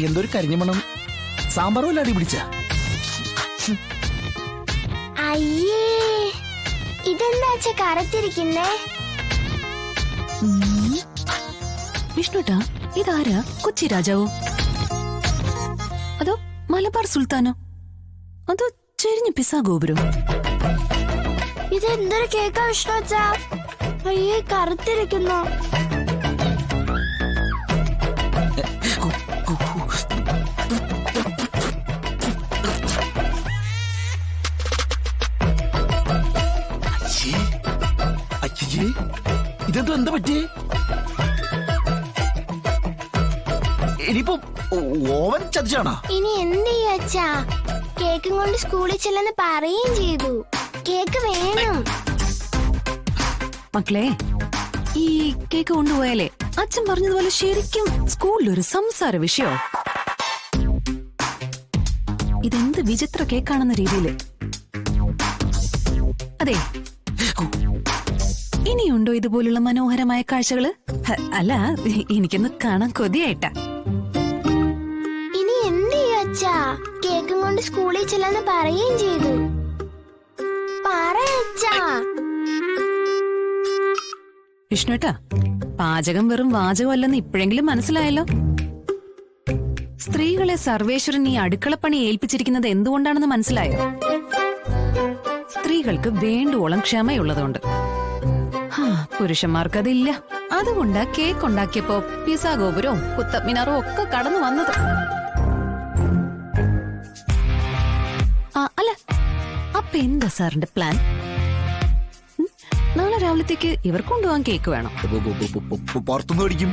എന്തൊരു കരിഞ്ഞ മണം. സാമ്പാർ വല്ല അടി പിടിച്ച? അയ്യേ, ഇതെന്താ കറുത്തിരിക്കുന്നേ? വിഷ്ണുട്ടാ, ഇതാരാ? കൊച്ചി രാജാവോ അതോ മലബാർ സുൽത്താനോ അതോ ചെരിഞ്ഞ പിസാ ഗോപുരം? ഇതെന്തൊരു കേക്കാ വിഷ്ണു? അയ്യേ, കറുത്തിരിക്കുന്നു. ഇതെന്തോ എന്താ പറ്റിയേ? ഇനിയിപ്പോ ഓവൻ ചതിച്ചാണോ? ഇനി എന്ത് ചെയ്യാ? കേക്കും കൊണ്ട് സ്കൂളിൽ ചെല്ലെന്ന് പറയുകയും ചെയ്തു. കേക്ക് വേണം. മക്കളെ, ഈ കേക്ക് കൊണ്ടുപോയാലേ അച്ഛൻ പറഞ്ഞതുപോലെ ശരിക്കും സ്കൂളിലൊരു സംസാര വിഷയോ? ഇതെന്ത് വിചിത്ര കേക്കാണെന്ന രീതിയില്. അതെ, ഇനിയുണ്ടോ ഇതുപോലുള്ള മനോഹരമായ കാഴ്ചകള്? അല്ല, എനിക്കൊന്ന് കാണാൻ കൊതിയായിട്ടാ. ഇനി എന്ത് ചെയ്യാ? കേക്കും കൊണ്ട് സ്കൂളിൽ ചെല്ലെന്ന് പറയുകയും ചെയ്തു. പറയച്ചാ. വിഷ്ണുട്ടാ, പാചകം വെറും വാചകമല്ലെന്ന് ഇപ്പോഴെങ്കിലും മനസ്സിലായല്ലോ. സ്ത്രീകളെ സർവേശ്വരൻ ഈ അടുക്കളപ്പണി ഏൽപ്പിച്ചിരിക്കുന്നത് എന്തുകൊണ്ടാണെന്ന് മനസ്സിലായോ? സ്ത്രീകൾക്ക് വേണ്ടുവോളം ക്ഷമയുള്ളതുകൊണ്ട്. പുരുഷന്മാർക്കതില്ല. അതുകൊണ്ടാ കേക്ക് ഉണ്ടാക്കിയപ്പോ പിസാ ഗോപുരവും കുത്തബ് മിനാറും ഒക്കെ കടന്നു വന്നത്. അല്ല, അപ്പൊ എന്താ സാറിന്റെ പ്ലാൻ? നാളെ രാവിലത്തേക്ക് ഇവർ കൊണ്ടുപോകാൻ കേക്ക് വേണം. പുറത്തുനിന്ന് മേടിക്കും.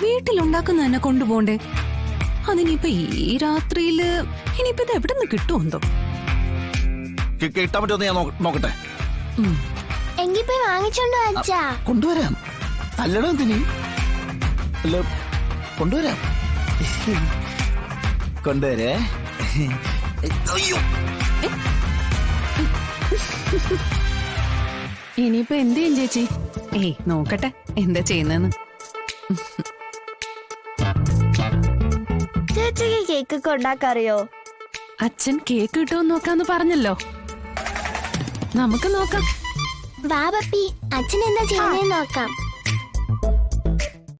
വീട്ടിലുണ്ടാക്കുന്ന തന്നെ കൊണ്ടുപോണ്ടേ? അതിനിപ്പോ ഈ രാത്രിയില് ഇനിയിപ്പോ ഇത് എവിടെ നിന്ന് കിട്ടുമെന്തോ? കിട്ടാൻ പറ്റുമെന്ന് ഞാൻ നോക്കട്ടെ. എങ്കി പോയി വാങ്ങിച്ചോണ്ട് വച്ചാ. കൊണ്ടുവരാം. അല്ലടോ എന്തിന്? അല്ല, കൊണ്ടുവരാം. കൊണ്ടുവരേ. അയ്യോ, ഇനിയിപ്പോ എന്ത് ചെയ്യും ചേച്ചി? നോക്കട്ടെ എന്താ ചെയ്യുന്നെന്ന്. ചേച്ചിക്ക് കേക്കൊക്കെ ഉണ്ടാക്കാറിയോ? അച്ഛൻ കേക്ക് കിട്ടുമെന്ന് നോക്കാന്ന് പറഞ്ഞല്ലോ. നമുക്ക് നോക്കാം. വാ പപ്പി, അച്ഛൻ എന്താ ചെയ്യുന്നേന്ന് നോക്കാം.